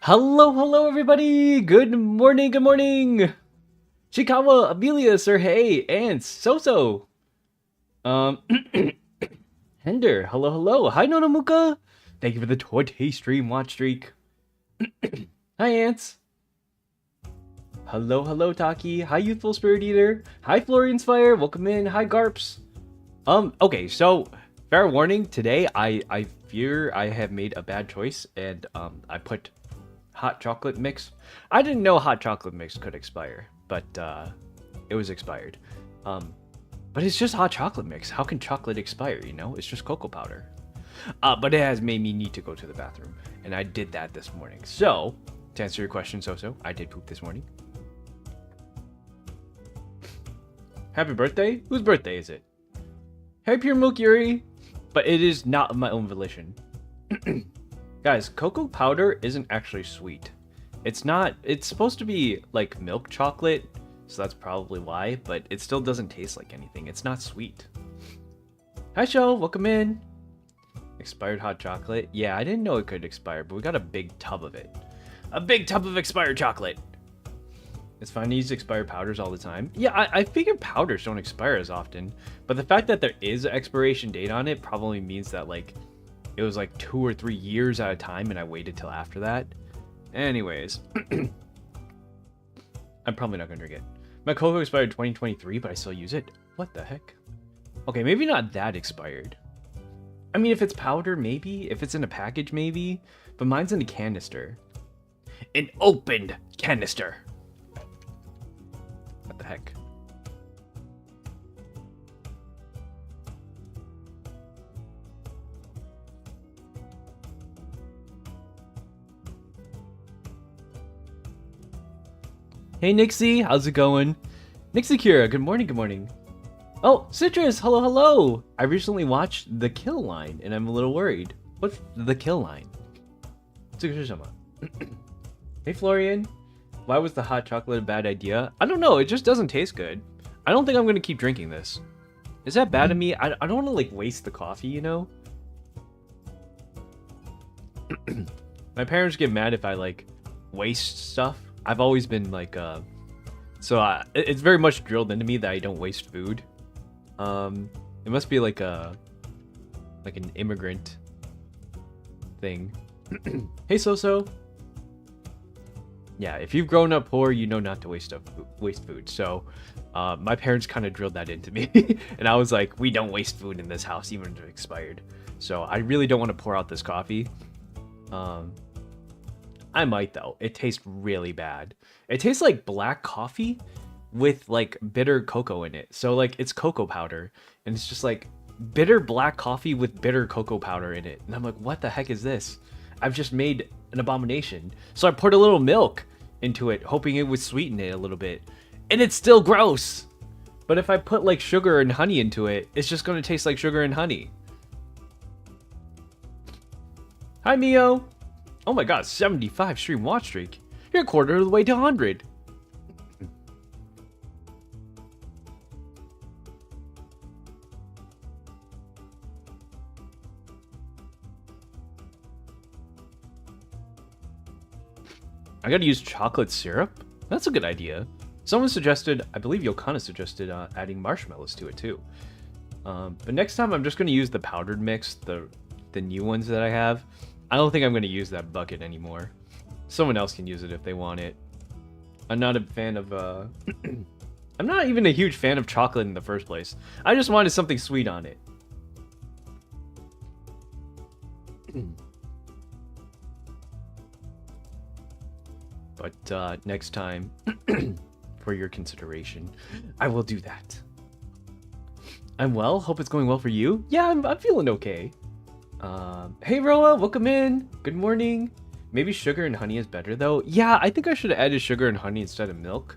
Hello, everybody! Good morning! Chikawa, Amelia, Sir Hey, Ants, So. Um, Hender, hello. Hi, Nonomuka! Thank you for the 20 stream watch streak. Hi, Ants. Hello, Taki. Hi, Youthful Spirit Eater. Hi, Florian's Fire. Welcome in. Hi, Garps. Okay, so, fair warning, today I fear I have made a bad choice, and, I put hot chocolate mix. I didn't know hot chocolate mix could expire, but it was expired. But it's just hot chocolate mix. How can chocolate expire, you know? It's just cocoa powder. But it has made me need to go to the bathroom, and I did that this morning. So, to answer your question, So, I did poop this morning. Happy birthday? Whose birthday is it? Happy Pure Milk Yuri! But it is not of my own volition. Guys, cocoa powder isn't actually sweet. It's not, it's supposed to be like milk chocolate, so that's probably why, but it still doesn't taste like anything. It's not sweet. Hi, Show, welcome in. Expired hot chocolate. Yeah, I didn't know it could expire, but we got a big tub of it. A big tub of expired chocolate. It's fine to use expired powders all the time. Yeah, I figure powders don't expire as often, but the fact that there is an expiration date on it probably means that, like, it was like 2 or 3 years at a time, and I waited till after that. Anyways. I'm probably not gonna drink it. My cocoa expired 2023, but I still use it. What the heck? Okay, maybe not that expired. I mean, if it's powder, maybe. If it's in a package, maybe. But mine's in a canister. An opened canister. What the heck? Hey Nixie, how's it going? Nixie Kira, good morning. Oh, Citrus, hello. I recently watched The Kill Line, and I'm a little worried. What's The Kill Line? Citrus-sama. Hey Florian, why was the hot chocolate a bad idea? I don't know, it just doesn't taste good. I don't think I'm gonna keep drinking this. Is that bad of me? I don't want to, like, waste the coffee, you know? My parents get mad if I, like, waste stuff. I've always been like, so it's very much drilled into me that I don't waste food. It must be like an immigrant thing. Hey, So. Yeah, if you've grown up poor, you know not to waste food. So, my parents kind of drilled that into me, and I was like, we don't waste food in this house, even if it's expired. So I really don't want to pour out this coffee. I might though. It tastes really bad. It tastes like black coffee with like bitter cocoa in it. So like it's cocoa powder and it's just like bitter black coffee with bitter cocoa powder in it. And I'm like, what the heck is this? I've just made an abomination. So I poured a little milk into it, hoping it would sweeten it a little bit. And it's still gross. But if I put like sugar and honey into it, it's just going to taste like sugar and honey. Hi, Mio. Oh my god, 75 stream watch streak. You're a quarter of the way to 100. I gotta use chocolate syrup? That's a good idea. Someone suggested, I believe Yokana suggested adding marshmallows to it too. But next time I'm just gonna use the powdered mix, the new ones that I have. I don't think I'm going to use that bucket anymore. Someone else can use it if they want it. I'm not a fan of, I'm not even a huge fan of chocolate in the first place. I just wanted something sweet on it. But, next time, for your consideration, I will do that. I'm well. Hope it's going well for you. Yeah, I'm feeling okay. Hey Roa, welcome in. Good morning. Maybe sugar and honey is better though. Yeah, I think I should have added sugar and honey instead of milk.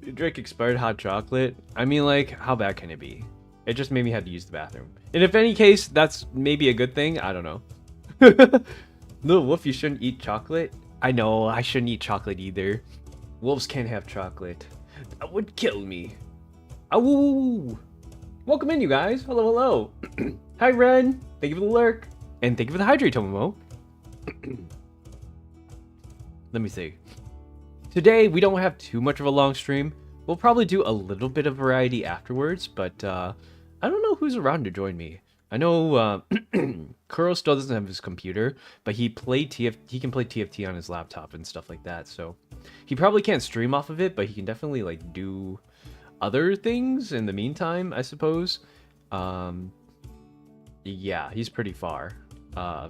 Do you drink expired hot chocolate? I mean, like, how bad can it be? It just made me have to use the bathroom. And if any case, that's maybe a good thing. I don't know. Little wolf, you shouldn't eat chocolate. I know, I shouldn't eat chocolate either. Wolves can't have chocolate. That would kill me. Awoo! Welcome in, you guys. Hello. Hi, Ren. Thank you for the lurk. And thank you for the hydrate, Tomomo. let me see. Today, we don't have too much of a long stream. We'll probably do a little bit of variety afterwards, but I don't know who's around to join me. I know Kuro still doesn't have his computer, but he can play TFT on his laptop and stuff like that, so he probably can't stream off of it, but he can definitely like do other things in the meantime, I suppose. Yeah, he's pretty far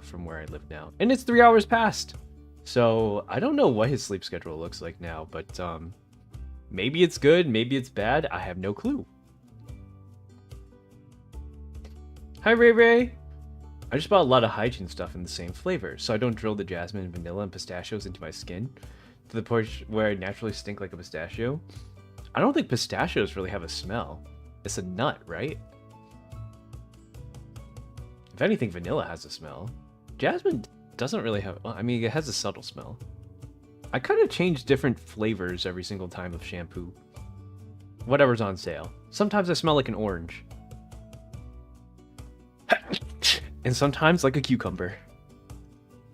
from where I live now, and it's 3 hours past, so I don't know what his sleep schedule looks like now, but maybe it's good, maybe it's bad, I have no clue. Hi Ray Ray! I just bought a lot of hygiene stuff in the same flavor, so I don't drill the jasmine, vanilla, and pistachios into my skin to the point where I naturally stink like a pistachio. I don't think pistachios really have a smell. It's a nut, right? If anything, vanilla has a smell. Jasmine doesn't really have... Well, I mean, it has a subtle smell. I kind of change different flavors every single time of shampoo. Whatever's on sale. Sometimes I smell like an orange. And sometimes like a cucumber.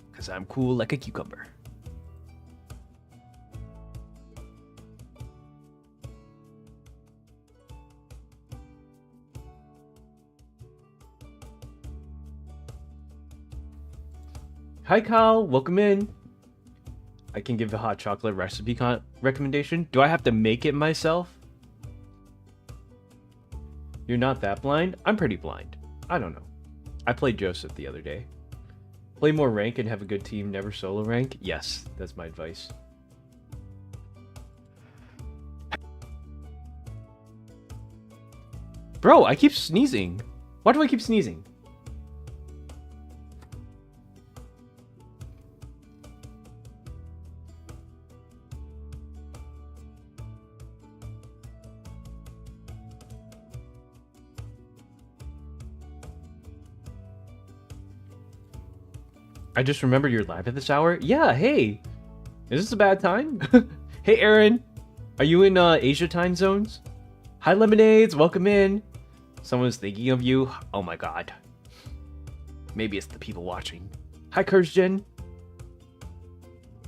Because I'm cool like a cucumber. Hi Kyle, welcome in. I can give a hot chocolate recipe recommendation. Do I have to make it myself? You're not that blind? I'm pretty blind. I don't know. I played Joseph the other day. Play more rank and have a good team, never solo rank? Yes, that's my advice. Bro, I keep sneezing. Why do I keep sneezing? I just remembered you're live at this hour. Yeah, hey. Is this a bad time? Hey, Aaron. Are you in Asia time zones? Hi, Lemonades. Welcome in. Someone's thinking of you. Oh my god. Maybe it's the people watching. Hi, Kurzgen.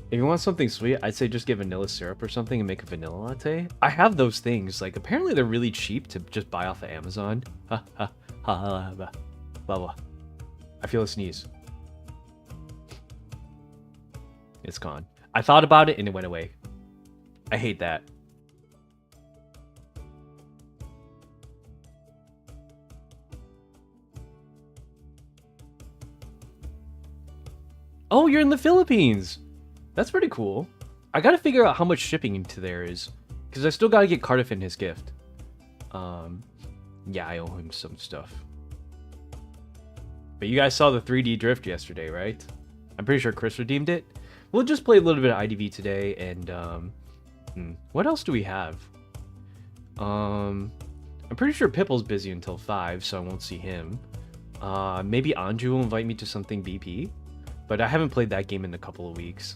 If you want something sweet, I'd say just get vanilla syrup or something and make a vanilla latte. I have those things. Like, apparently they're really cheap to just buy off of Amazon. Ha ha ha blah blah. I feel a sneeze. It's gone. I thought about it and it went away. I hate that. Oh, you're in the Philippines. That's pretty cool. I gotta figure out how much shipping into there is, because I still gotta get Cardiff in his gift. Yeah, I owe him some stuff. But you guys saw the 3D drift yesterday, right? I'm pretty sure Chris redeemed it. We'll just play a little bit of IDV today, and what else do we have? I'm pretty sure Pipple's busy until 5, so I won't see him. Maybe Anju will invite me to something BP, but I haven't played that game in a couple of weeks.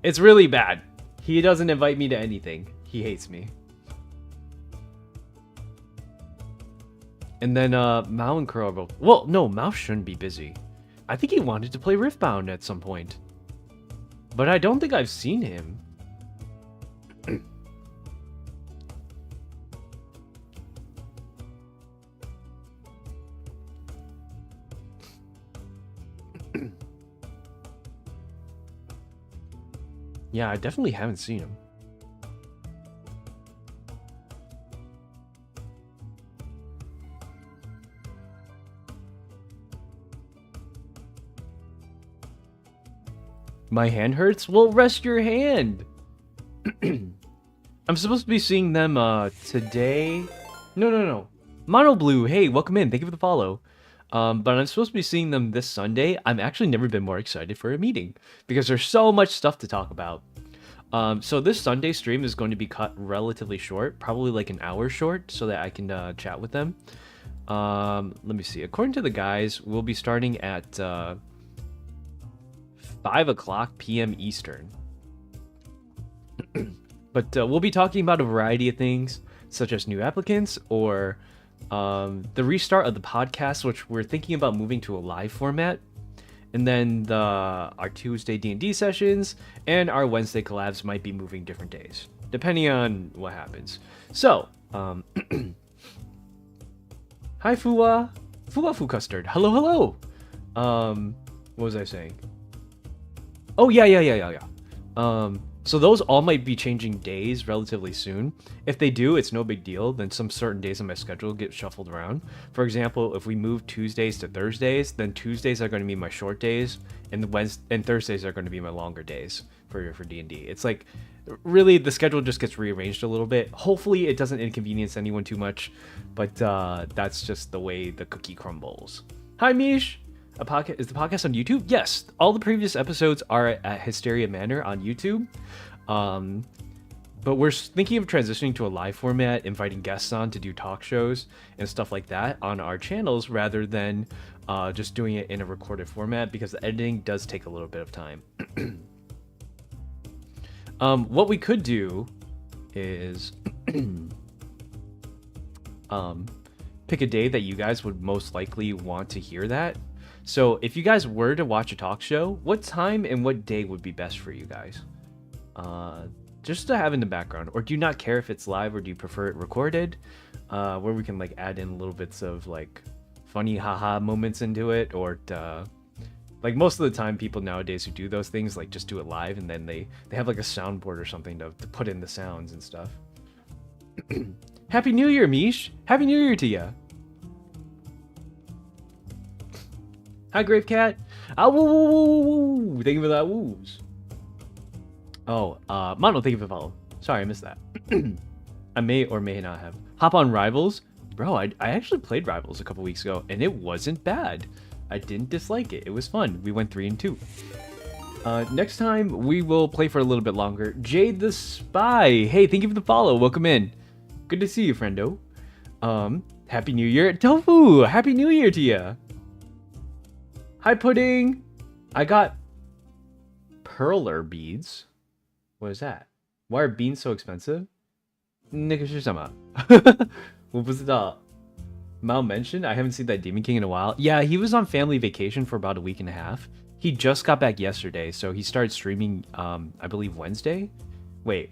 It's really bad. He doesn't invite me to anything. He hates me. And then Mao and Kuro are both... Well, no, Mao shouldn't be busy. I think he wanted to play Riftbound at some point. But I don't think I've seen him. Yeah, I definitely haven't seen him. My hand hurts? Well, rest your hand. I'm supposed to be seeing them today. No. Mono Blue, hey, welcome in. Thank you for the follow. But I'm supposed to be seeing them this Sunday. I'm actually never been more excited for a meeting because there's so much stuff to talk about. So this Sunday stream is going to be cut relatively short, probably like an hour short, so that I can chat with them. Let me see. According to the guys, we'll be starting at 5 o'clock p.m. Eastern. But we'll be talking about a variety of things, such as new applicants or the restart of the podcast, which we're thinking about moving to a live format. And then our Tuesday D&D sessions and our Wednesday collabs might be moving different days, depending on what happens. So, hi Fuwa. Fuwa Fu Custard. Hello, hello. What was I saying? Oh, yeah. So those all might be changing days relatively soon. If they do, it's no big deal. Then some certain days on my schedule get shuffled around. For example, if we move Tuesdays to Thursdays, then Tuesdays are going to be my short days, and Thursdays are going to be my longer days for D&D. It's like, really, the schedule just gets rearranged a little bit. Hopefully, it doesn't inconvenience anyone too much, but that's just the way the cookie crumbles. Hi, Mish. Is the podcast on YouTube? Yes, all the previous episodes are at Hysteria Manor on YouTube. But we're thinking of transitioning to a live format, inviting guests on to do talk shows and stuff like that on our channels rather than just doing it in a recorded format, because the editing does take a little bit of time. What we could do is pick a day that you guys would most likely want to hear that. So if you guys were to watch a talk show, what time and what day would be best for you guys? Just to have in the background. Or do you not care if it's live, or do you prefer it recorded? Where we can like add in little bits of like funny haha moments into it, or like most of the time people nowadays who do those things like just do it live, and then they have like a soundboard or something to put in the sounds and stuff. Happy New Year, Mish! Happy New Year to ya! Hi, Grave Cat. Ah, woo, woo, woo, woo. Thank you for that woos. Oh, Mono, thank you for the follow. Sorry, I missed that. I may or may not have. Hop on Rivals. Bro, I actually played Rivals a couple weeks ago, and it wasn't bad. I didn't dislike it. It was fun. We went 3-2. Next time, we will play for a little bit longer. Jade the Spy. Hey, thank you for the follow. Welcome in. Good to see you, friendo. Happy New Year. Tofu, Happy New Year to ya. Hi, Pudding. I got perler beads. What is that? Why are beans so expensive? 那个是什么？我不知道。Mal mentioned, I haven't seen that Demon King in a while. Yeah, he was on family vacation for about a week and a half. He just got back yesterday, so he started streaming, I believe Wednesday? Wait.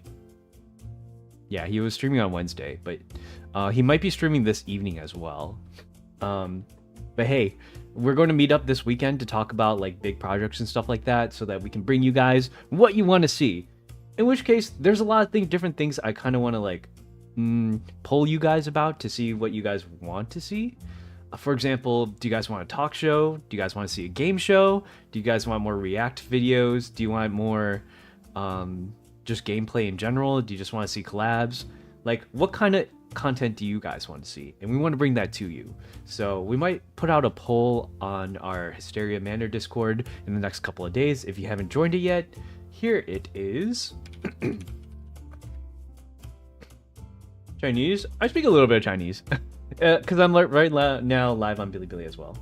Yeah, he was streaming on Wednesday, but he might be streaming this evening as well. But hey, we're going to meet up this weekend to talk about like big projects and stuff like that, so that we can bring you guys what you want to see. In which case, there's a lot of different things I kind of want to like poll you guys about to see what you guys want to see. For example, do you guys want a talk show? Do you guys want to see a game show? Do you guys want more react videos? Do you want more just gameplay in general? Do you just want to see collabs? Like, what kind of content do you guys want to see? And we want to bring that to you. So we might put out a poll on our Hysteria Manor Discord in the next couple of days. If you haven't joined it yet, here it is. Chinese? I speak a little bit of Chinese. Because I'm right now live on Bilibili as well.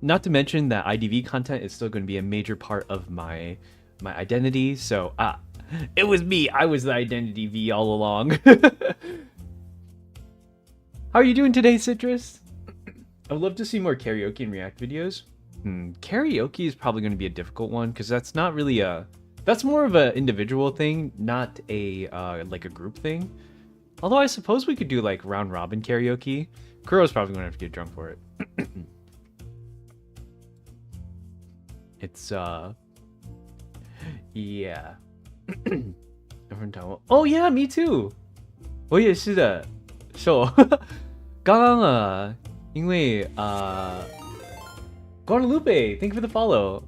Not to mention that IDV content is still going to be a major part of my identity. So, it was me. I was the identity V all along. How are you doing today, Citrus? I'd love to see more karaoke and react videos. Karaoke is probably going to be a difficult one, because that's not really that's more of an individual thing, not a like a group thing. Although I suppose we could do like round robin karaoke. Kuro's probably going to have to get drunk for it. It's yeah. Different time. Oh yeah, me too. 我也是的。So 刚刚因为Guadalupe, thank you for the follow.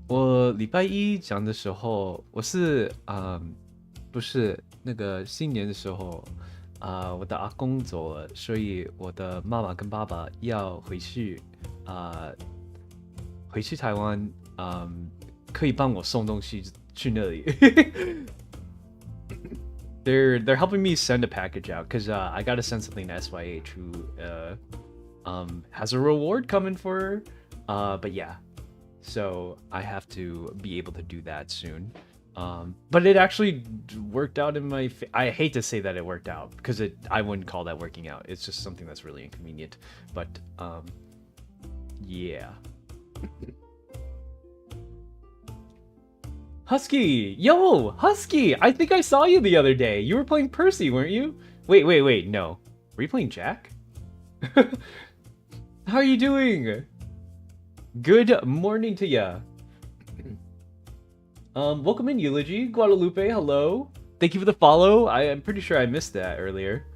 我礼拜一讲的时候，我是不是那个新年的时候我的阿公走了，所以我的妈妈跟爸爸要回去台湾，可以帮我送东西去那里。They're helping me send a package out because I gotta send something to SYH who has a reward coming for her. But yeah, so I have to be able to do that soon. But it actually worked out in my I hate to say that it worked out because I wouldn't call that working out. It's just something that's really inconvenient. But Yeah. Husky! Yo! Husky! I think I saw you the other day. You were playing Percy, weren't you? Wait. No. Were you playing Jack? How are you doing? Good morning to ya. Welcome in, Eulogy. Guadalupe, hello. Thank you for the follow. I'm pretty sure I missed that earlier.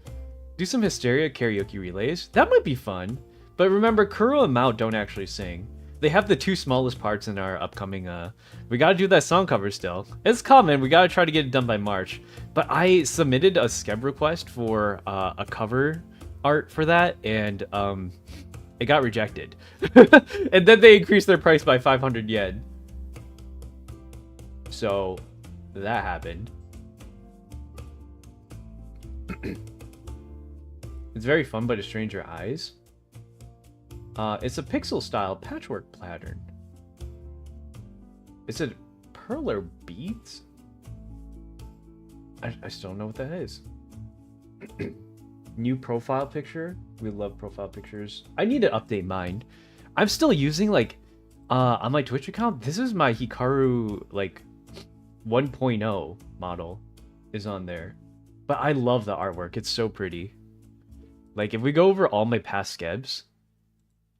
Do some Hysteria karaoke relays. That might be fun. But remember, Kuro and Mao don't actually sing. They have the two smallest parts in our upcoming, we gotta do that song cover still. It's coming, we gotta try to get it done by March. But I submitted a skeb request for a cover art for that, and it got rejected. And then they increased their price by 500 yen. So, that happened. It's very fun, but it strains your eyes. It's a pixel style patchwork pattern. Is it perler beads? I still don't know what that is. New profile picture. We love profile pictures. I need to update mine. I'm still using like on my Twitch account. This is my Hikaru like 1.0 model is on there. But I love the artwork. It's so pretty. Like if we go over all my past skebs,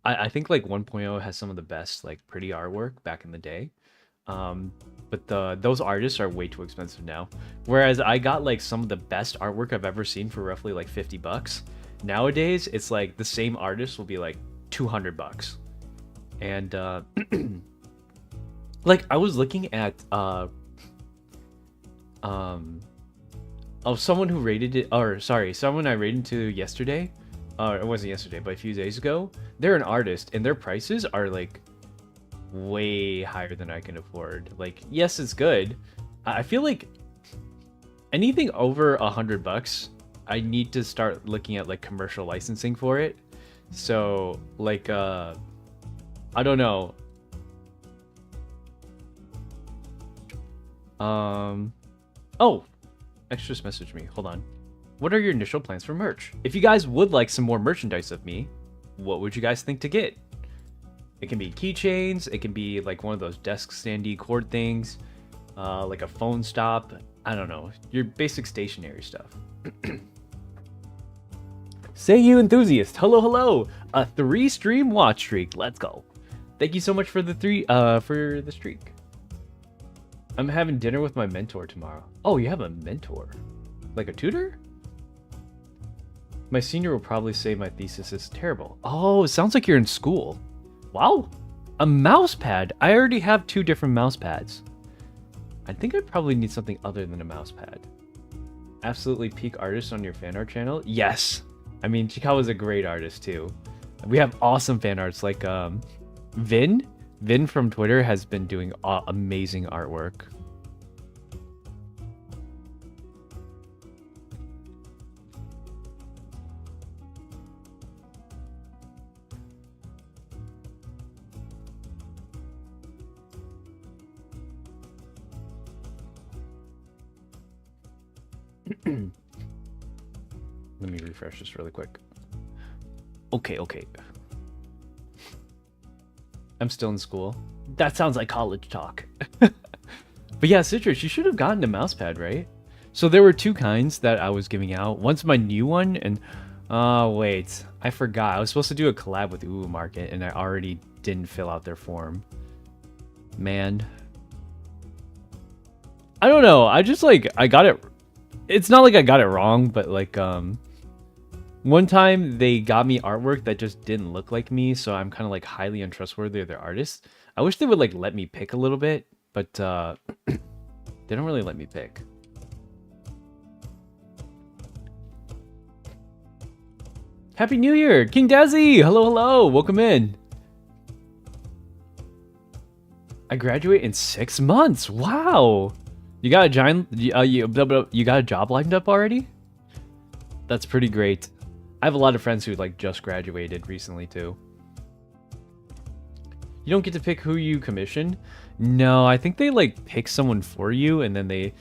I think like 1.0 has some of the best like pretty artwork back in the day. But those artists are way too expensive now. Whereas I got like some of the best artwork I've ever seen for roughly like 50 bucks. Nowadays, it's like the same artist will be like 200 bucks. And like I was looking at someone who rated it, or sorry, someone I rated to yesterday. It wasn't yesterday, but a few days ago. They're an artist, and their prices are like way higher than I can afford. Like, yes, it's good. I feel like anything over 100 bucks, I need to start looking at like commercial licensing for it. So, like, I don't know. Oh, X just messaged me. Hold on. What are your initial plans for merch? If you guys would like some more merchandise of me, what would you guys think to get? It can be keychains. It can be like one of those desk standee cord things, like a phone stop. I don't know. Your basic stationary stuff. Say you enthusiast. Hello. A 3-stream watch streak. Let's go. Thank you so much for the streak. I'm having dinner with my mentor tomorrow. Oh, you have a mentor? Like a tutor? My senior will probably say my thesis is terrible. Oh, it sounds like you're in school. Wow. A mouse pad. I already have 2 different mouse pads. I think I probably need something other than a mouse pad. Absolutely peak artist on your fan art channel? Yes. I mean, Chikawa's a great artist too. We have awesome fan arts like Vin. Vin from Twitter has been doing amazing artwork. Let me refresh this really quick. Okay. I'm still in school. That sounds like college talk. But yeah, Citrus, you should have gotten a mousepad, right? So there were 2 kinds that I was giving out. One's my new one, and wait, I forgot. I was supposed to do a collab with Uwu Market, and I already didn't fill out their form. Man. I don't know. I just like I got it. It's not like I got it wrong, but like one time they got me artwork that just didn't look like me, so I'm kind of like highly untrustworthy of their artists. I wish they would like let me pick a little bit, but they don't really let me pick. Happy New Year, King Dazzy! Hello, welcome in. I graduate in 6 months. Wow. You got a giant. You got a job lined up already? That's pretty great. I have a lot of friends who like just graduated recently too. You don't get to pick who you commission? No, I think they like pick someone for you and then they...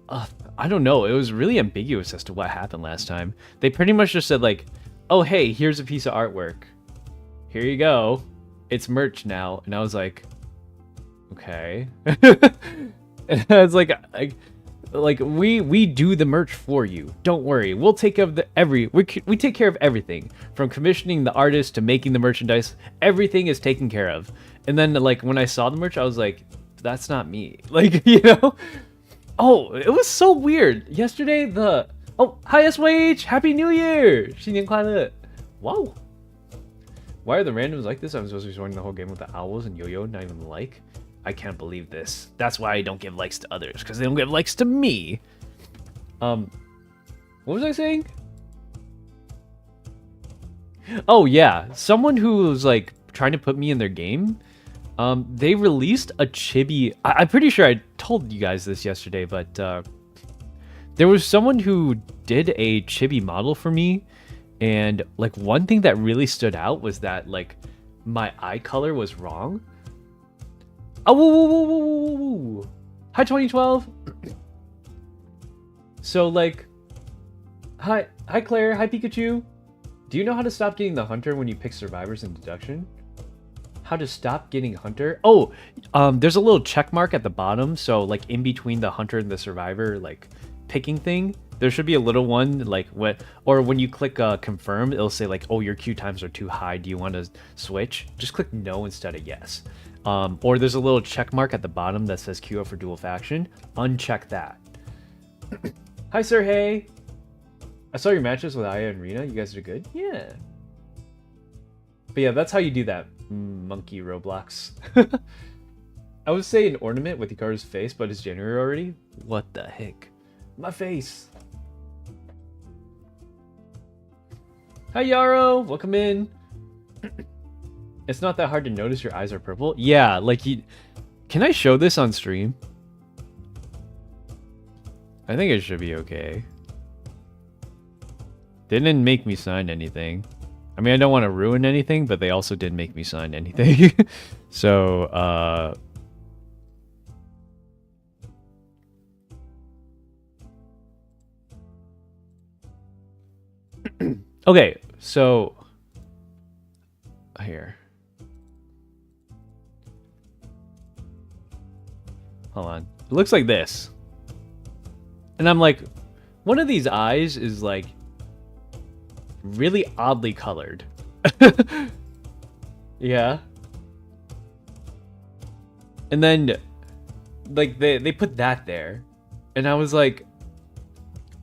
I don't know. It was really ambiguous as to what happened last time. They pretty much just said like, oh hey, here's a piece of artwork. Here you go. it's merch now. And I was like, okay. And I was like we do the merch for you. Don't worry. We'll take care of we take care of everything, from commissioning the artist to making the merchandise. Everything is taken care of. And then like when I saw the merch, I was like, that's not me. Like, you know? Oh, it was so weird. Yesterday hi SYH, Happy New Year! 新年快乐! Wow. Why are the randoms like this? I'm supposed to be joining the whole game with the owls and yo-yo, not even like. I can't believe this. That's why I don't give likes to others, because they don't give likes to me. What was I saying? Oh yeah, someone who was like trying to put me in their game. They released a chibi. I'm pretty sure I told you guys this yesterday, but there was someone who did a chibi model for me, and like one thing that really stood out was that like my eye color was wrong. Oh, whoa, whoa, whoa, whoa, whoa, whoa. Hi, 2012. So like, hi Claire, hi Pikachu. Do you know how to stop getting the hunter when you pick survivors in deduction? How to stop getting hunter? Oh, there's a little check mark at the bottom. So like in between the hunter and the survivor, like picking thing, there should be a little one like when you click confirm, it'll say like, oh, your queue times are too high. Do you want to switch? Just click no instead of yes. Or there's a little check mark at the bottom that says queue up for dual faction. Uncheck that. Hi, Sir Hey. I saw your matches with Aya and Rina. You guys are good. Yeah. But yeah, that's how you do that. Monkey Roblox. I would say an ornament with Hikaru's face, but it's January already. What the heck? My face. Hi, Yarrow. Welcome in. It's not that hard to notice your eyes are purple. Yeah, like can I show this on stream? I think it should be okay. They didn't make me sign anything. I mean, I don't want to ruin anything, but they also didn't make me sign anything. So, okay, so here. Hold on. It looks like this. And I'm like, one of these eyes is like really oddly colored. Yeah. And then like they put that there. And I was like,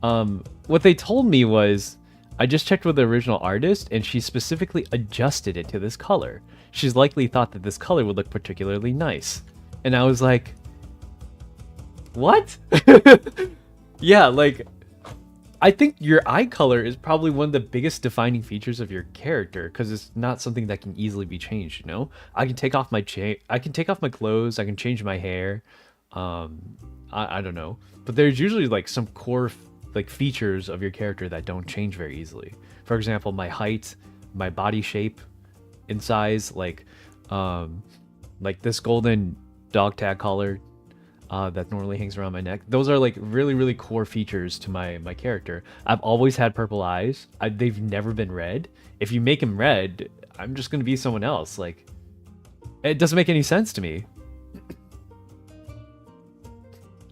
what they told me was, I just checked with the original artist and she specifically adjusted it to this color. She's likely thought that this color would look particularly nice. And I was like, what? Yeah, like, I think your eye color is probably one of the biggest defining features of your character, because it's not something that can easily be changed, you know? I can take off my clothes, I can change my hair. I don't know. But there's usually like some core like features of your character that don't change very easily. For example, my height, my body shape and size, like this golden dog tag collar that normally hangs around my neck. Those are like really, really core features to my character. I've always had purple eyes. They've never been red. If you make them red, I'm just gonna be someone else. Like, it doesn't make any sense to me.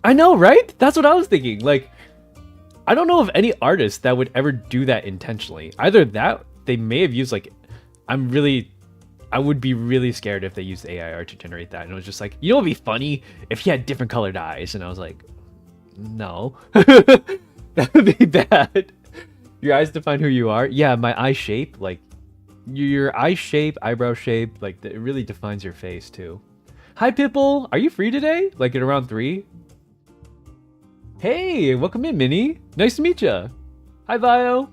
I know, right? That's what I was thinking. Like, I don't know of any artist that would ever do that intentionally. Either that, they may have used like, I would be really scared if they used AI art to generate that. And it was just like, you know what would be funny? If he had different colored eyes. And I was like, no. That would be bad. Your eyes define who you are? Yeah, my eye shape, like, your eye shape, eyebrow shape, like, it really defines your face, too. Hi, Pipple! Are you free today? Like, at around 3? Hey, welcome in, Minnie. Nice to meet ya. Hi, Vio.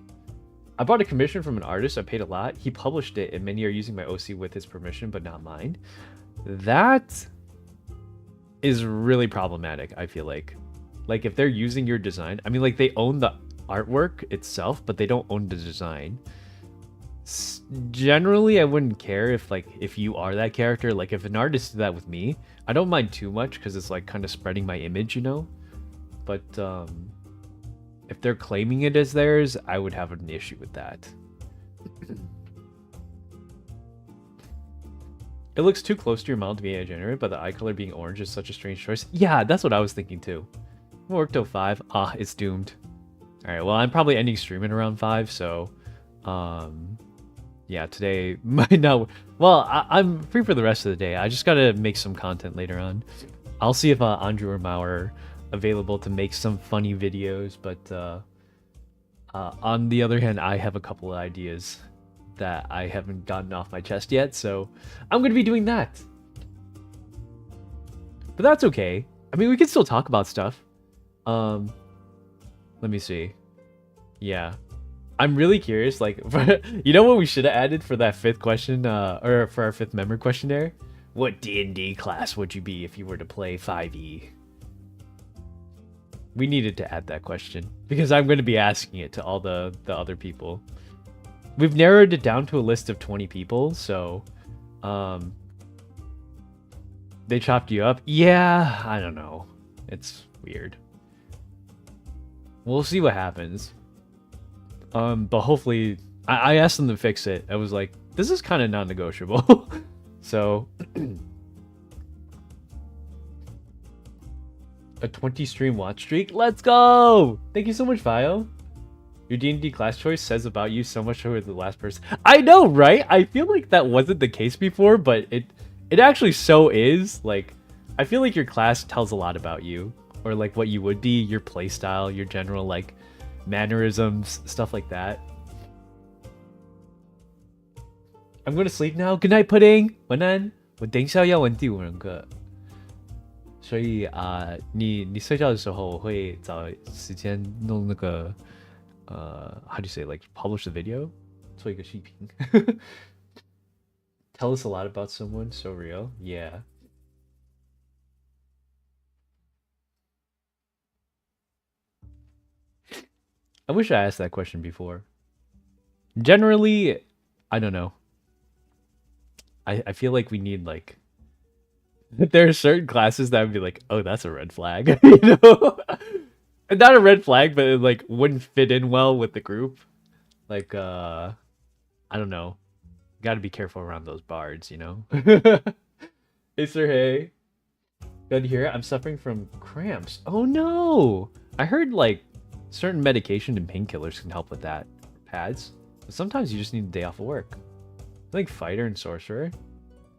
I bought a commission from an artist. I paid a lot. He published it, and many are using my OC with his permission, but not mine. That is really problematic, I feel like. Like, if they're using your design, I mean, like, they own the artwork itself, but they don't own the design. Generally, I wouldn't care if you are that character. Like, if an artist did that with me, I don't mind too much, because it's, like, kind of spreading my image, you know? But, if they're claiming it as theirs, I would have an issue with that. It looks too close to your model to be AI generated, but the eye color being orange is such a strange choice. Yeah, that's what I was thinking too. We'll work till 5. Ah, it's doomed. Alright, well, I'm probably ending streaming around 5, so... yeah, today might not... Well, I'm free for the rest of the day. I just gotta make some content later on. I'll see if Andrew or Mao are available to make some funny videos, but on the other hand, I have a couple of ideas that I haven't gotten off my chest yet, so I'm gonna be doing that. But that's okay. I mean, we can still talk about stuff. Let me see. Yeah. I'm really curious, like, you know what we should have added for that 5th question, or for our 5th member questionnaire? What D&D class would you be if you were to play 5e? We needed to add that question, because I'm going to be asking it to all the other people. We've narrowed it down to a list of 20 people, so, they chopped you up? Yeah, I don't know. It's weird. We'll see what happens. But hopefully, I asked them to fix it. I was like, this is kind of non-negotiable. So, a 20 stream watch streak. Let's go! Thank you so much, Vio. Your D&D class choice says about you so much over the last person. I know, right? I feel like that wasn't the case before, but it actually so is. Like, I feel like your class tells a lot about you, or like what you would be, your playstyle, your general like mannerisms, stuff like that. I'm going to sleep now. Good night, Pudding. 晚安。我等一下要玩第5人格，所以你睡觉的时候我会找时间弄那个how do you say, like publish the video， 做一个视频。Tell us a lot about someone, so real. Yeah. I wish I asked that question before. Generally, I don't know. I feel like we need like... There are certain classes that would be like, oh, that's a red flag. You know? Not a red flag, but it like wouldn't fit in well with the group. Like, I don't know. Gotta be careful around those bards, you know? Hey, Sir Hey. Good to hear it. I'm suffering from cramps. Oh no! I heard like certain medication and painkillers can help with that. Pads. But sometimes you just need a day off of work. I think fighter and sorcerer.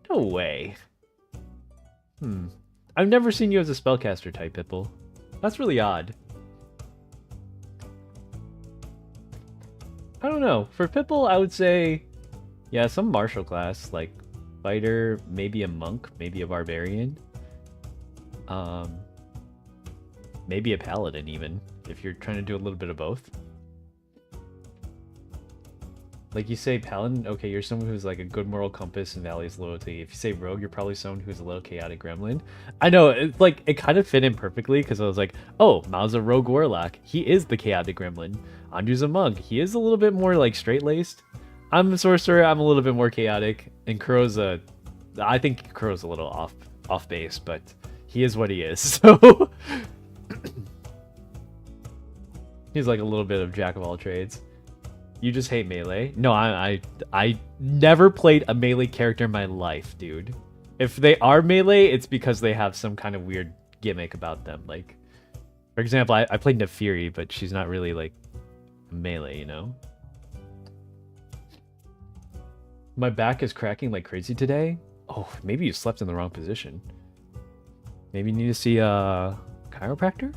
No way. I've never seen you as a spellcaster type, Pipple. That's really odd. I don't know. For Pipple, I would say, yeah, some martial class, like fighter, maybe a monk, maybe a barbarian. Maybe a paladin even, if you're trying to do a little bit of both. Like you say paladin, okay, you're someone who's like a good moral compass and values loyalty. If you say rogue, you're probably someone who's a little chaotic gremlin. I know, it's like, it kind of fit in perfectly because I was like, oh, Mao's a rogue warlock. He is the chaotic gremlin. Andrew's a monk. He is a little bit more like straight-laced. I'm a sorcerer. I'm a little bit more chaotic. And Kuro's I think Kuro's a little off base, but he is what he is. So he's like a little bit of jack of all trades. You just hate melee? No, I never played a melee character in my life, dude. If they are melee, it's because they have some kind of weird gimmick about them. Like, for example, I played Nefiri, but she's not really like melee, you know? My back is cracking like crazy today. Oh, maybe you slept in the wrong position. Maybe you need to see a chiropractor?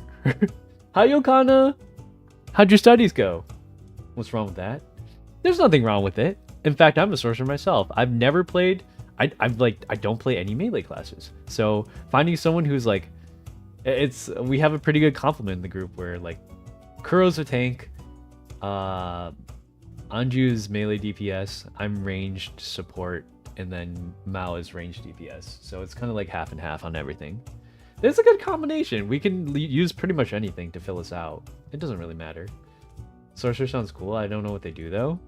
Hi, Yokana! How'd your studies go? What's wrong with that? There's nothing wrong with it. In fact, I'm a sorcerer myself. I've never played... I don't play any melee classes. So finding someone who's like... We have a pretty good complement in the group where like... Kuro's a tank. Anju's melee DPS. I'm ranged support. And then Mao is ranged DPS. So it's kind of like half and half on everything. It's a good combination. We can use pretty much anything to fill us out. It doesn't really matter. Sorcerer sounds cool. I don't know what they do though.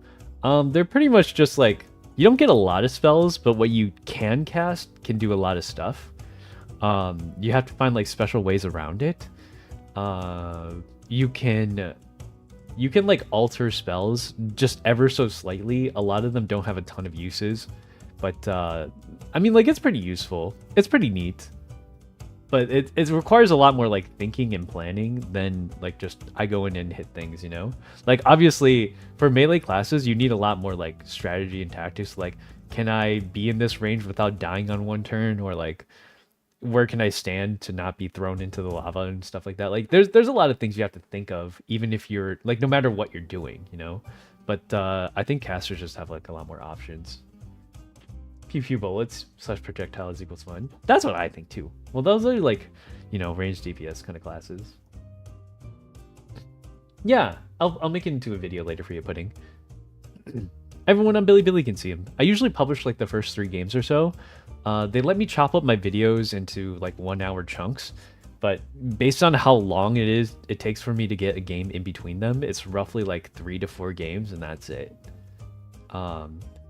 They're pretty much just like, you don't get a lot of spells, but what you can cast can do a lot of stuff. You have to find like special ways around it. You can like alter spells just ever so slightly. A lot of them don't have a ton of uses, but I mean, like, it's pretty useful. It's pretty neat. But it requires a lot more, like, thinking and planning than, like, just I go in and hit things, you know? Like, obviously, for melee classes, you need a lot more, like, strategy and tactics. Like, can I be in this range without dying on one turn? Or, like, where can I stand to not be thrown into the lava and stuff like that? Like, there's a lot of things you have to think of, even if you're, like, no matter what you're doing, you know? But I think casters just have, like, a lot more options. Pew pew bullets / projectiles equals fun. That's what I think too. Well, those are like, you know, ranged DPS kind of classes. Yeah, I'll make it into a video later for you, Pudding. Everyone on Bilibili can see him. I usually publish like the first 3 games or so. They let me chop up my videos into like 1-hour chunks, but based on how long it takes for me to get a game in between them, it's roughly like 3 to 4 games, and that's it.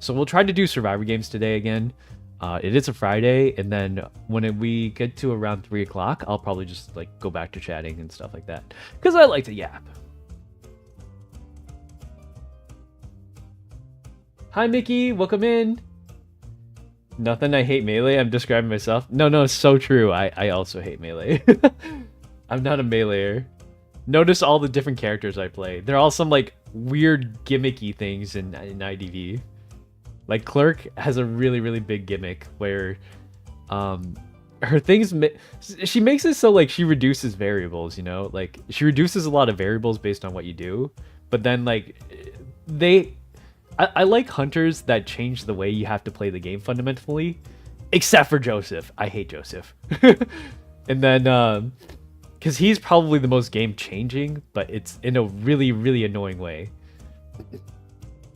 So we'll try to do Survivor games today again. It is a Friday, and then when we get to around 3 o'clock, I'll probably just like go back to chatting and stuff like that, because I like to yap. Hi Mickey, welcome in. Nothing, I hate melee. I'm describing myself. No, it's so true. I also hate melee. I'm not a meleeer. Notice all the different characters I play. They're all some like weird gimmicky things in IDV. Like Clerk has a really big gimmick where her things she makes it so like she reduces variables, you know? Like she reduces a lot of variables based on what you do, but then like I like hunters that change the way you have to play the game fundamentally, except for Joseph. I hate Joseph. And then because he's probably the most game changing, but it's in a really annoying way.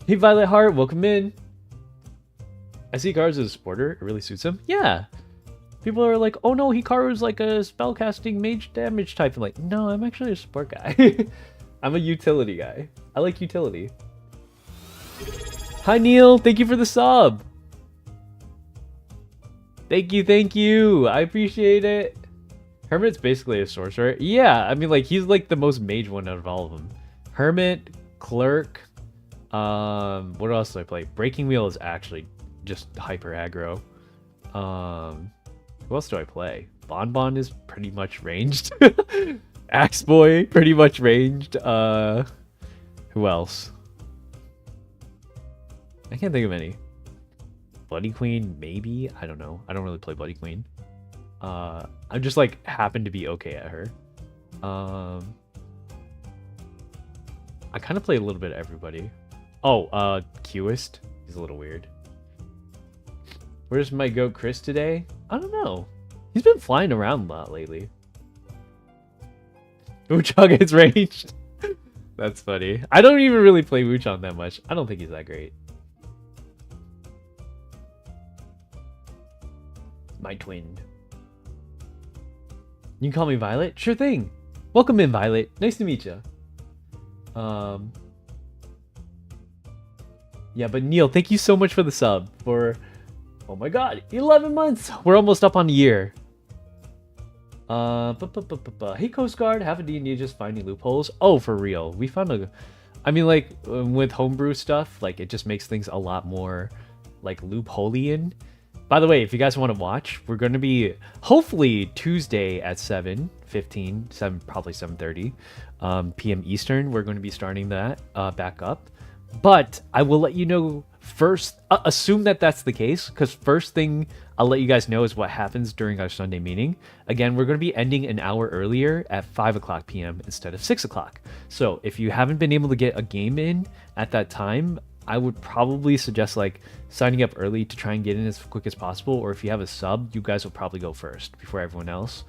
Hey Violet Heart, welcome in. I see Hikaru's as a supporter. It really suits him. Yeah. People are like, oh no, Hikaru's like a spellcasting mage damage type. I'm like, no, I'm actually a support guy. I'm a utility guy. I like utility. Hi Neil, thank you for the sub. Thank you. I appreciate it. Hermit's basically a sorcerer. Yeah, I mean like he's like the most mage one out of all of them. Hermit, Clerk, what else do I play? Breaking Wheel is actually just hyper aggro. Who else do I play? Bonbon is pretty much ranged. Axe Boy, pretty much ranged. Who else? I can't think of any. Bloody Queen, maybe? I don't know. I don't really play Bloody Queen. I just like happen to be okay at her. I kind of play a little bit of everybody. Oh, Qist. He's a little weird. Where's my goat Chris today? I don't know. He's been flying around a lot lately. Wuchang is ranged. That's funny. I don't even really play Wuchang that much. I don't think he's that great. My twin. You can call me Violet? Sure thing. Welcome in, Violet. Nice to meet you. Yeah, but Neil, thank you so much for the sub. For, oh my god, 11 months. We're almost up on a year. Hey, Coast Guard, have a D&D just finding loopholes? Oh, for real. We found a... I mean, like, with homebrew stuff, like, it just makes things a lot more, like, loopholeian. By the way, if you guys want to watch, we're going to be, hopefully, Tuesday at 7:15, probably 7:30 p.m. Eastern. We're going to be starting that back up. But I will let you know first, assume that that's the case, because first thing I'll let you guys know is what happens during our Sunday meeting. Again, we're going to be ending an hour earlier at 5 o'clock p.m. instead of 6 o'clock. So if you haven't been able to get a game in at that time, I would probably suggest like signing up early to try and get in as quick as possible. Or if you have a sub, you guys will probably go first before everyone else.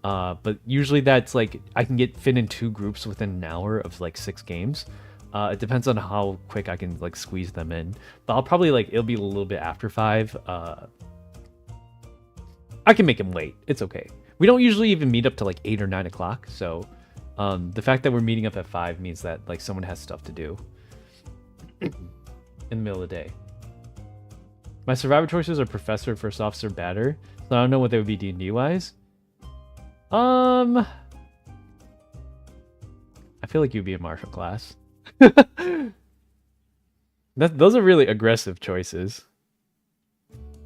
But usually that's like, I can fit in 2 groups within an hour of like 6 games. It depends on how quick I can like squeeze them in, but I'll probably like, it'll be a little bit after 5. I can make him wait. It's okay. We don't usually even meet up to like 8 or 9 o'clock. So the fact that we're meeting up at 5 means that like someone has stuff to do in the middle of the day. My survivor choices are professor, first officer, batter. So I don't know what they would be D&D wise. I feel like you'd be a martial class. Those are really aggressive choices.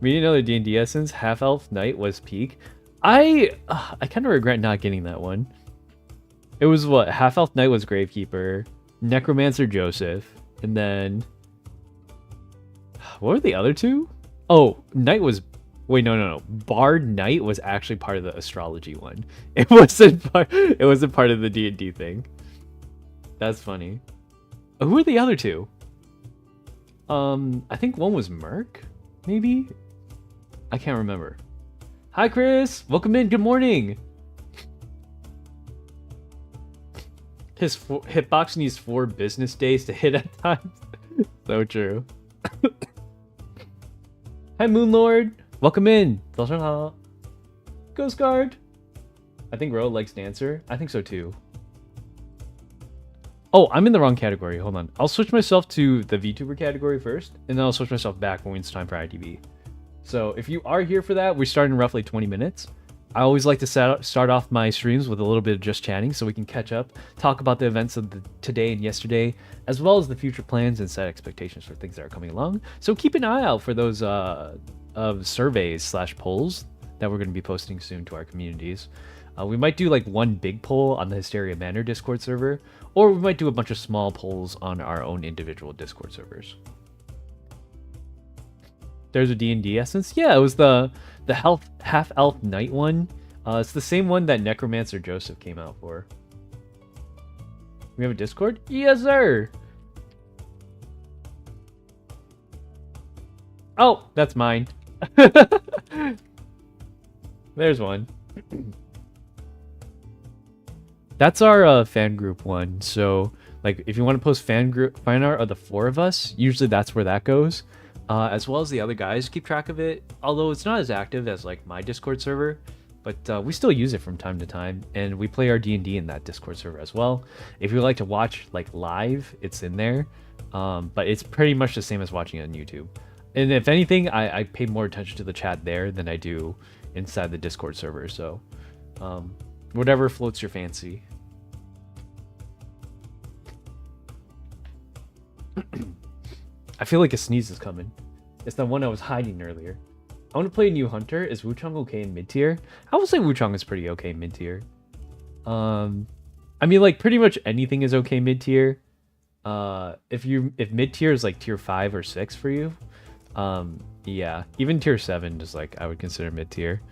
Meeting another D&D essence, Half Elf Knight was peak. I kind of regret not getting that one. It was what? Half Elf Knight was Gravekeeper, Necromancer Joseph, and then what were the other two? Oh, Knight was. Wait, no. Bard Knight was actually part of the astrology one. It wasn't part. It wasn't part of the D&D thing. That's funny. Who were the other two? I think one was Merc, maybe. I can't remember. Hi, Chris. Welcome in. Good morning. His hitbox needs 4 business days to hit at times. So true. Hi, Moonlord. Welcome in. 早上好. Ghost Guard. I think Ro likes Dancer. I think so too. Oh, I'm in the wrong category. Hold on. I'll switch myself to the VTuber category first, and then I'll switch myself back when it's time for IDV. So if you are here for that, we start in roughly 20 minutes. I always like to start off my streams with a little bit of just chatting so we can catch up, talk about the events of today and yesterday, as well as the future plans and set expectations for things that are coming along. So keep an eye out for those surveys / polls that we're going to be posting soon to our communities. We might do like one big poll on the Hysteria Manor Discord server, or we might do a bunch of small polls on our own individual Discord servers. There's a D&D essence. Yeah, it was the half elf knight one. It's the same one that Necromancer Joseph came out for. We have a Discord? Yes, sir. Oh, that's mine. There's one. That's our fan group one. So, like, if you want to post fan art of the 4 of us, usually that's where that goes. As well as the other guys keep track of it, although it's not as active as like my Discord server, but we still use it from time to time, and we play our D&D in that Discord server as well. If you like to watch like live, it's in there, but it's pretty much the same as watching it on YouTube. And if anything, I pay more attention to the chat there than I do inside the Discord server. So whatever floats your fancy. I feel like a sneeze is coming. It's the one I was hiding earlier. I want to play a new hunter. Is Wuchang okay in mid tier? I would say Wuchang is pretty okay mid tier. I mean, like pretty much anything is okay mid tier. If mid tier is like tier 5 or 6 for you, yeah, even tier 7 is like I would consider mid tier.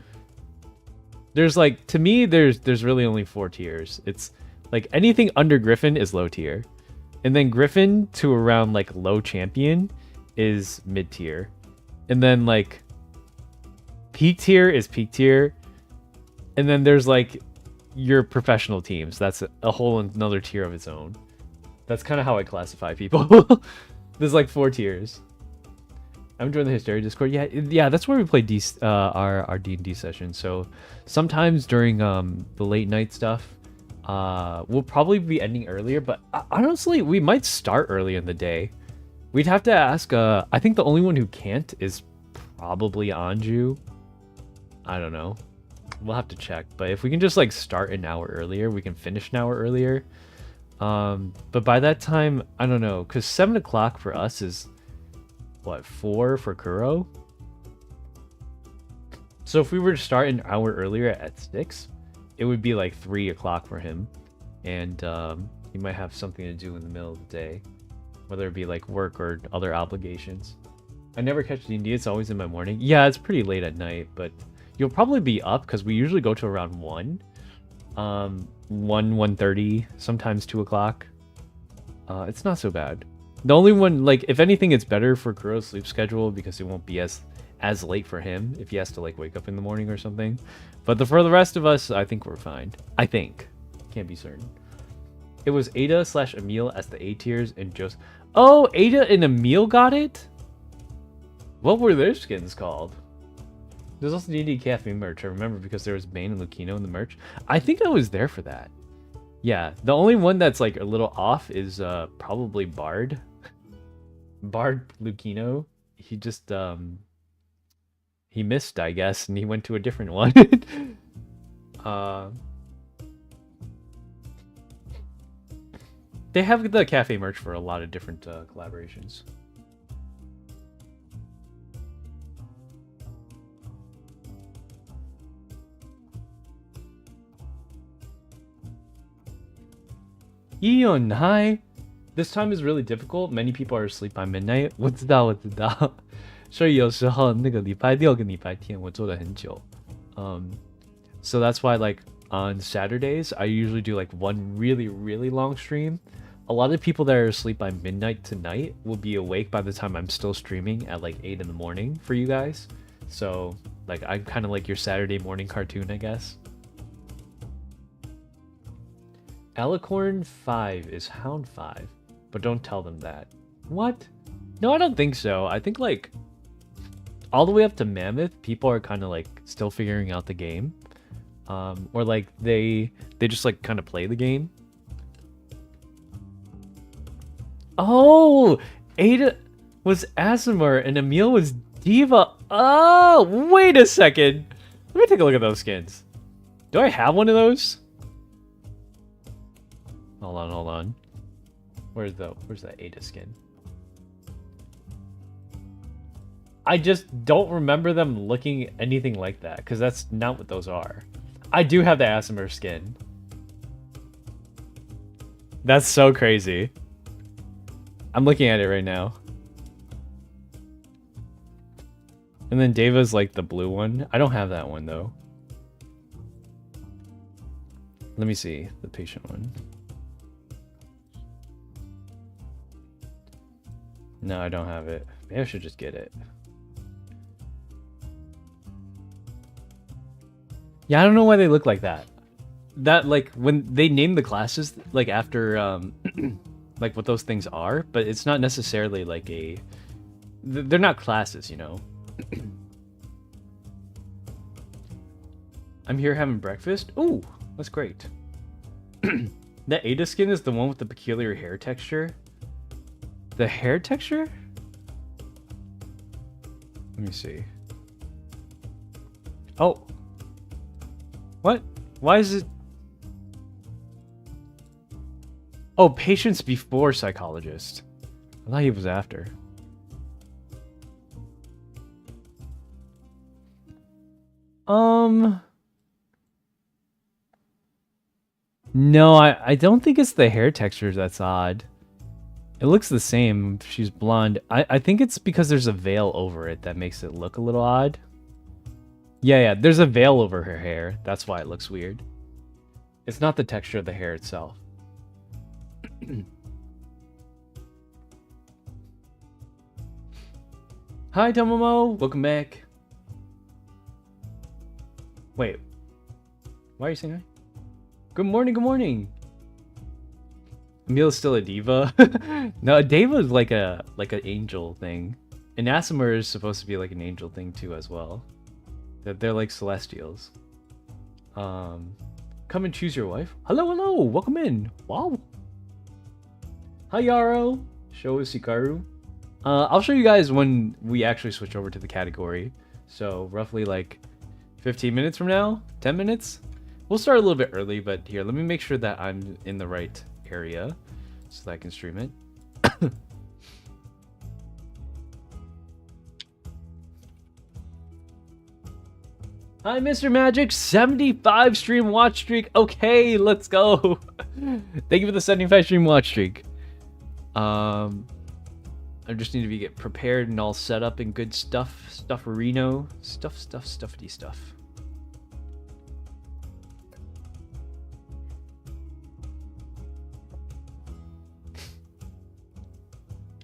There's like, to me, there's really only 4 tiers. It's like anything under Griffin is low tier. And then Griffin to around like low champion is mid tier. And then like peak tier is peak tier. And then there's like your professional teams. That's a whole another tier of its own. That's kind of how I classify people. There's like 4 tiers. I'm joining the Hysteria Discord. Yeah, that's where we play our D&D session. So sometimes during the late night stuff, we'll probably be ending earlier, but honestly, we might start early in the day. We'd have to ask, I think the only one who can't is probably Anju. I don't know. We'll have to check, but if we can just like start an hour earlier, we can finish an hour earlier. But by that time, I don't know, because 7 o'clock for us is, what, 4 for Kuro? So if we were to start an hour earlier at 6, it would be like 3 o'clock for him, and he might have something to do in the middle of the day, whether it be like work or other obligations. I never catch D&D, it's always in my morning. Yeah, it's pretty late at night, but you'll probably be up because we usually go to around 1. 1:30, sometimes 2 o'clock. It's not so bad. The only one, like, if anything, it's better for Kuro's sleep schedule because it won't be as late for him if he has to like wake up in the morning or something. But for the rest of us, I think we're fine. I think. Can't be certain. It was Ada / Emil as the A tiers and just... Oh, Ada and Emil got it? What were their skins called? There's also D&D Cafe merch, I remember, because there was Bane and Lucino in the merch. I think I was there for that. Yeah, the only one that's like a little off is probably Bard. Bard Lucino. He just... he missed, I guess, and he went to a different one. They have the cafe merch for a lot of different collaborations. Eon, hi. This time is really difficult. Many people are asleep by midnight. 我知道，我知道。所以有时候那个礼拜六跟礼拜天我做了很久。So that's why like on Saturdays I usually do like one really long stream. A lot of people that are asleep by midnight tonight will be awake by the time I'm still streaming at like 8 in the morning for you guys. So like I'm kind of like your Saturday morning cartoon, I guess. Alicorn 5 is Hound 5, but don't tell them that. What? No, I don't think so. I think like all the way up to Mammoth, people are kind of like still figuring out the game. Or like they just like kind of play the game. Oh, Ada was Asimar and Emil was Diva. Oh, wait a second. Let me take a look at those skins. Do I have one of those? Hold on. Where's that Ada skin? I just don't remember them looking anything like that, because that's not what those are. I do have the Asimar skin. That's so crazy. I'm looking at it right now. And then Deva's like the blue one. I don't have that one though. Let me see the patient one. No, I don't have it. Maybe I should just get it. Yeah, I don't know why they look like that. That like when they name the classes like after like what those things are, but it's not necessarily like a they're not classes, you know. I'm here having breakfast. Ooh, that's great. That Ada skin is the one with the peculiar hair texture. The hair texture? Let me see. Oh. What? Why is it? Oh, patients before psychologist. I thought he was after. No, I don't think it's the hair texture that's odd. It looks the same. She's blonde. I think it's because there's a veil over it that makes it look a little odd. Yeah, there's a veil over her hair. That's why it looks weird. It's not the texture of the hair itself. Hi, Tomomo. Welcome back. Wait. Why are you saying hi? Good morning. Emil's still a diva. No, a diva is like an angel thing. And Asimar is supposed to be like an angel thing too as well. They're like celestials. Come and choose your wife. Hello, welcome in. Wow. Hi Yaro. Show us Hikaru. I'll show you guys when we actually switch over to the category. So roughly like 15 minutes from now, 10 minutes. We'll start a little bit early, but here, let me make sure that I'm in the right area so that I can stream it. Hi, Mr. Magic, 75 stream watch streak. Okay, let's go. Thank you for the 75 stream watch streak. I just need to get prepared and all set up and good stufferino. Stuffity stuff.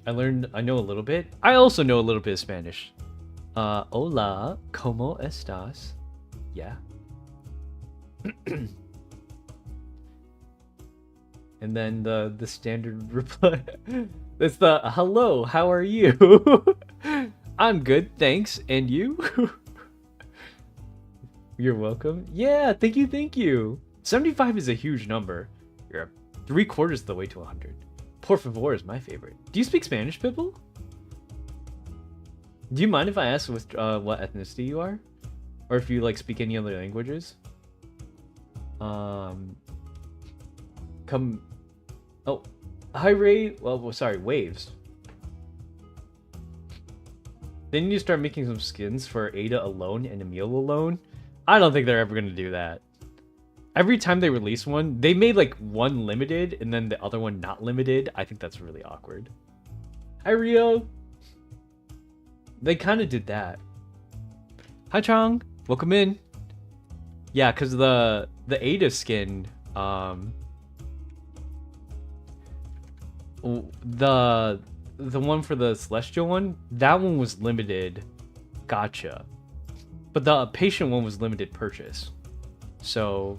I know a little bit. I also know a little bit of Spanish. Hola, ¿cómo estás? Yeah. And then the standard reply. It's the hello, how are you? I'm good, thanks. And you? You're welcome. Yeah, thank you. 75 is a huge number. You're 3/4 of the way to 100. Por favor is my favorite. Do you speak Spanish, Pipple? Do you mind if I ask what ethnicity you are? Or if you like speak any other languages? Oh, hi Ray. Well, sorry, Waves. They need to start making some skins for Ada alone and Emil alone. I don't think they're ever gonna do that. Every time they release one, they made like one limited and then the other one not limited. I think that's really awkward. Hi, Rio. They kind of did that. Hi, Chong. Welcome in. Yeah, because the Ada skin, the one for the Celestial one, that one was limited. Gotcha. But the Patient one was limited purchase. So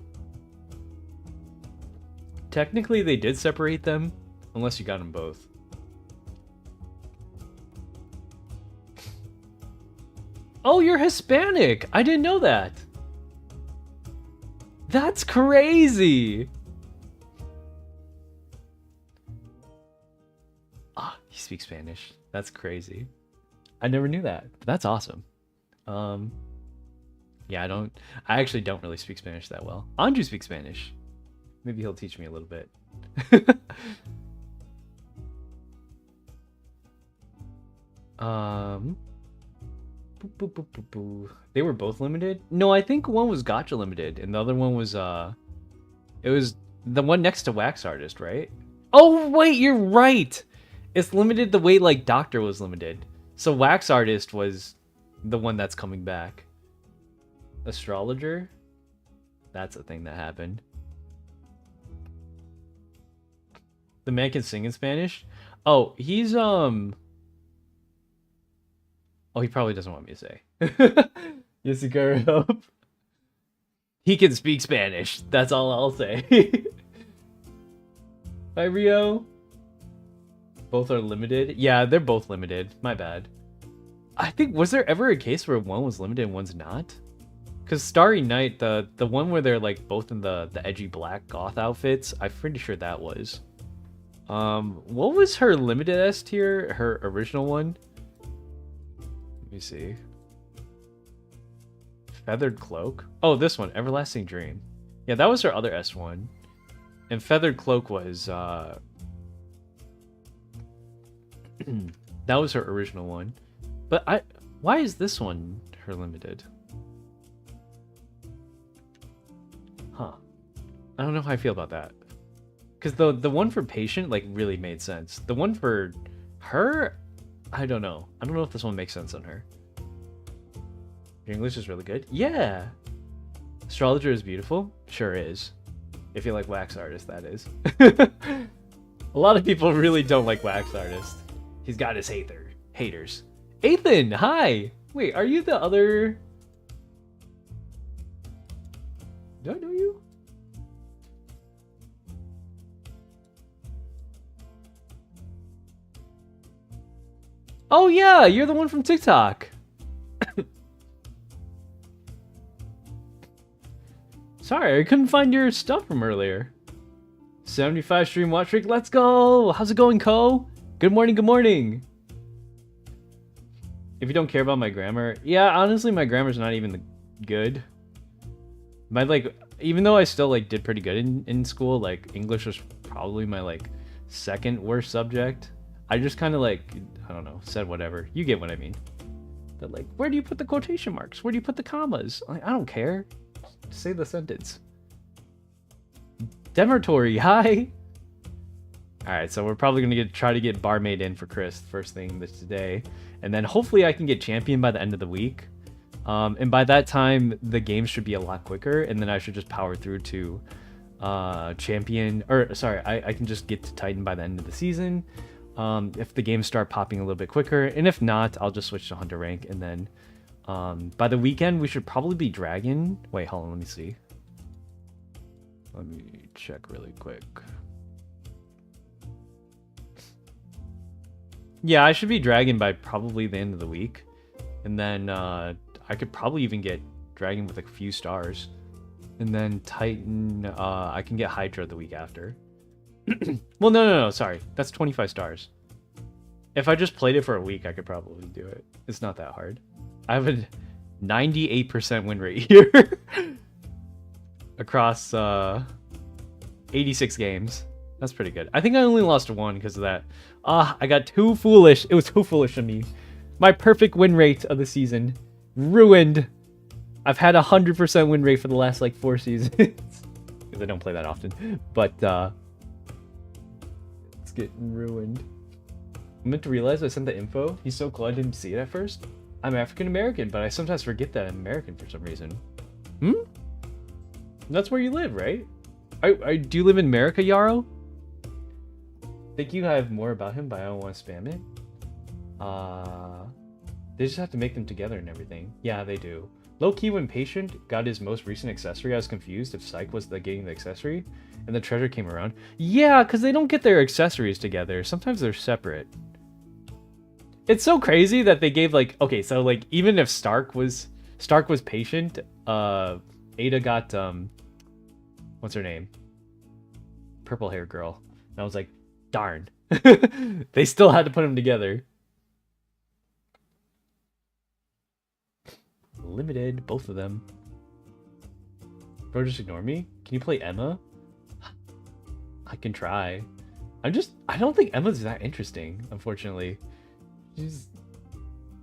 technically they did separate them, unless you got them both. Oh, you're Hispanic! I didn't know that! That's crazy! Ah, he speaks Spanish. That's crazy. I never knew that. That's awesome. Yeah, I actually don't really speak Spanish that well. Andrew speaks Spanish. Maybe he'll teach me a little bit. Boop, boop, boop, boop, boop. They were both limited? No, I think one was Gacha limited, and the other one was, it was the one next to Wax Artist, right? Oh, wait, you're right! It's limited the way, like, Doctor was limited. So Wax Artist was the one that's coming back. Astrologer? That's a thing that happened. The man can sing in Spanish? Oh, he's, Oh, he probably doesn't want me to say. Yes, girl. He can speak Spanish. That's all I'll say. Bye, Rio. Both are limited? Yeah, they're both limited. My bad. I think, was there ever a case where one was limited and one's not? Because Starry Night, the one where they're like both in the edgy black goth outfits, I'm pretty sure that was. What was her limited S tier? Her original one? Let me see. Feathered Cloak? Oh, this one, Everlasting Dream. Yeah, that was her other S1. And Feathered Cloak was, that was her original one. But why is this one her limited? Huh. I don't know how I feel about that. Because the one for Patient, like, really made sense. The one for her, I don't know. I don't know if this one makes sense on her. Your English is really good. Yeah. Astrologer is beautiful. Sure is. If you like Wax Artist, that is. A lot of people really don't like Wax Artist. He's got his haters. Ethan, hi. Wait, are you the other? Do I know you? Oh yeah, you're the one from TikTok. Sorry, I couldn't find your stuff from earlier. 75 stream watch streak, let's go! How's it going, Ko? Good morning, good morning! If you don't care about my grammar, yeah, honestly, my grammar's not even good. My, like, even though I still, like, did pretty good in school, like, English was probably my, like, second worst subject. I just kind of, like, I don't know, said whatever. You get what I mean. But, like, where do you put the quotation marks? Where do you put the commas? Like, I don't care. Say the sentence. Demertory, hi! Alright, so we're probably going to try to get Barmaid in for Chris first thing today. And then hopefully I can get Champion by the end of the week. And by that time, the game should be a lot quicker. And then I should just power through to Champion. Or, sorry, I can just get to Titan by the end of the season. If the games start popping a little bit quicker. And if not, I'll just switch to Hunter rank. And then by the weekend, we should probably be Dragon. Wait, hold on, let me see. Let me check really quick. Yeah, I should be Dragon by probably the end of the week. And then I could probably even get Dragon with a few stars. And then Titan, I can get Hydra the week after. Well, no, sorry. That's 25 stars. If I just played it for a week, I could probably do it. It's not that hard. I have a 98% win rate here. Across 86 games. That's pretty good. I think I only lost one because of that. I got too foolish. It was too foolish of me. My perfect win rate of the season. Ruined. I've had 100% win rate for the last, like, 4 seasons. because I don't play that often. But it's getting ruined. I meant to realize I sent the info. He's so cool I didn't see it at first. I'm African American, but I sometimes forget that I'm American for some reason. That's where you live, right? Do you live in America, Yarrow? I think you have more about him, but I don't want to spam it. They just have to make them together and everything. Yeah, they do. Low-key, when Patient got his most recent accessory, I was confused if Psych was getting the accessory, and the treasure came around. Yeah, because they don't get their accessories together. Sometimes they're separate. It's so crazy that they gave, like, okay, so, like, even if Stark was Patient, Ada got, what's her name? Purple hair girl. And I was like, darn. They still had to put them together. Limited, both of them. Bro, just ignore me? Can you play Emma? I can try. I don't think Emma's that interesting, unfortunately. She's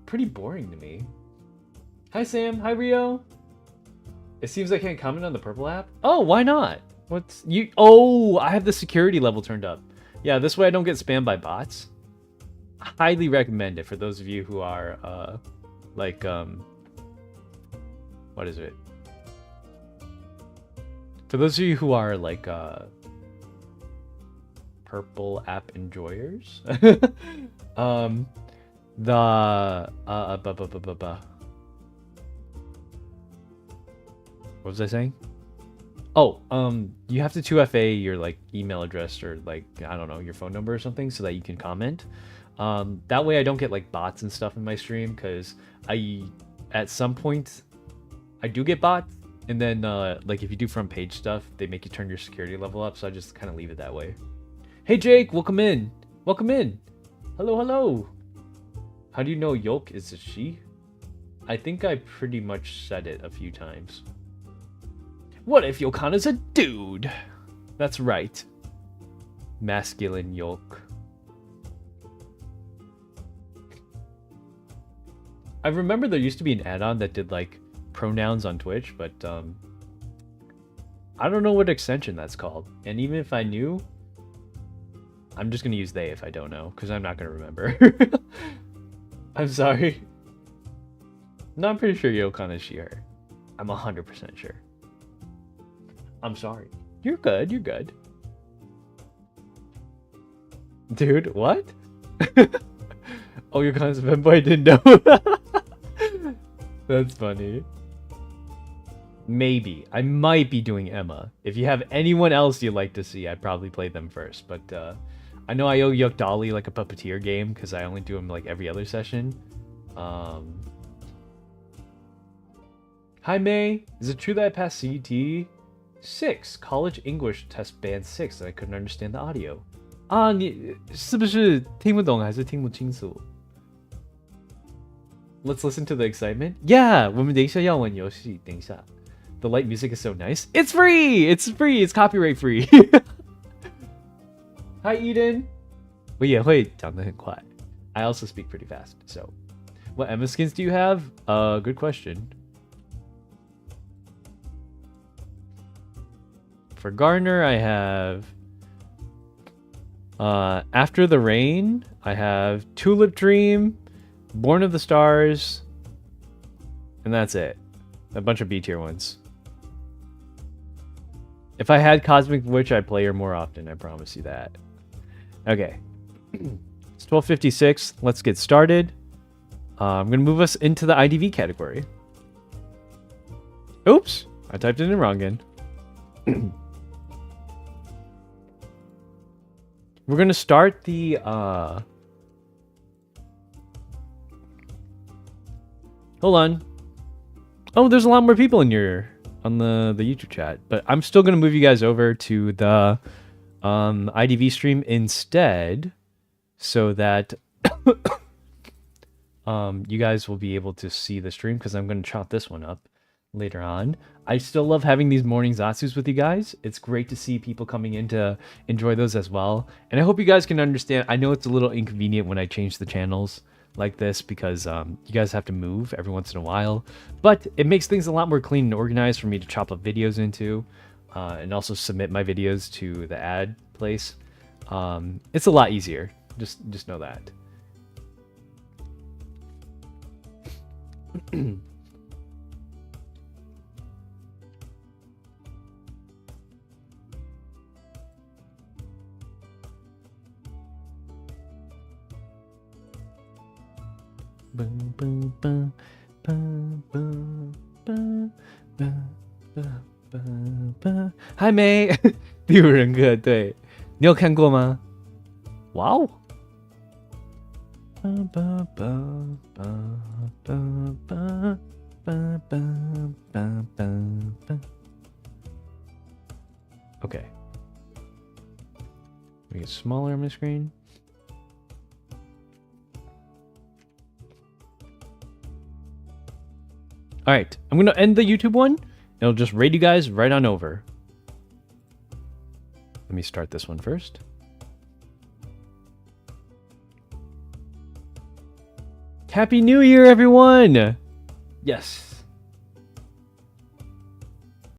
pretty boring to me. Hi Sam, hi Rio. It seems I can't comment on the purple app. Oh, why not? Oh, I have the security level turned up. Yeah, this way I don't get spammed by bots. I highly recommend it for those of you who are like what is it? For those of you who are like purple app enjoyers. What was I saying? Oh, you have to 2FA your like email address or like, I don't know, your phone number or something so that you can comment. That way I don't get like bots and stuff in my stream, because at some point I do get bots, and then like if you do front page stuff, they make you turn your security level up, so I just kind of leave it that way. Hey Jake, welcome in. Welcome in. Hello, hello. How do you know Yolk is a she? I think I pretty much said it a few times. What if Yokana's a dude? That's right. Masculine Yolk. I remember there used to be an add-on that did like pronouns on Twitch, but I don't know what extension that's called. And even if I knew, I'm just gonna use they if I don't know, because I'm not gonna remember. I'm sorry. No, I'm pretty sure Yokana's she, her. I'm 100% sure. I'm sorry. You're good, you're good. Dude, what? Oh, Yokana's a femboy, I didn't know. That's funny. Maybe. I might be doing Emma. If you have anyone else you'd like to see, I'd probably play them first. But I know I owe Yuck Dolly like a puppeteer game, because I only do them like every other session. Hi May. Is it true that I passed CET 6 College English Test Band 6 and I couldn't understand the audio? 啊，你是不是听不懂还是听不清楚? Let's listen to the excitement. Yeah, 我们等一下要玩游戏，等一下。The light music is so nice. It's free! It's free! It's copyright free! Hi Eden! 我也会讲得很快. I also speak pretty fast, so. What Emma skins do you have? Good question. For Gardener, I have After the Rain. I have Tulip Dream, Born of the Stars, and that's it. A bunch of B tier ones. If I had Cosmic Witch, I'd play her more often. I promise you that. Okay, it's 12:56. Let's get started. I'm gonna move us into the IDV category. Oops, I typed it in wrong again. We're gonna start the hold on. Oh, there's a lot more people in on the YouTube chat, but I'm still gonna move you guys over to the IDV stream instead, so that you guys will be able to see the stream, because I'm gonna chop this one up later on. I still love having these morning Zatsus with you guys. It's great to see people coming in to enjoy those as well. And I hope you guys can understand. I know it's a little inconvenient when I change the channels like this, because you guys have to move every once in a while. But it makes things a lot more clean and organized for me to chop up videos into. and also submit my videos to the ad place. It's a lot easier. Just know that. Hi May 第五人格，对，你有看过吗？哇哦！Okay. Make it smaller on my screen. Alright, I'm gonna end the YouTube one, and I'll just raid you guys right on over. Let me start this one first. Happy New Year, everyone! Yes.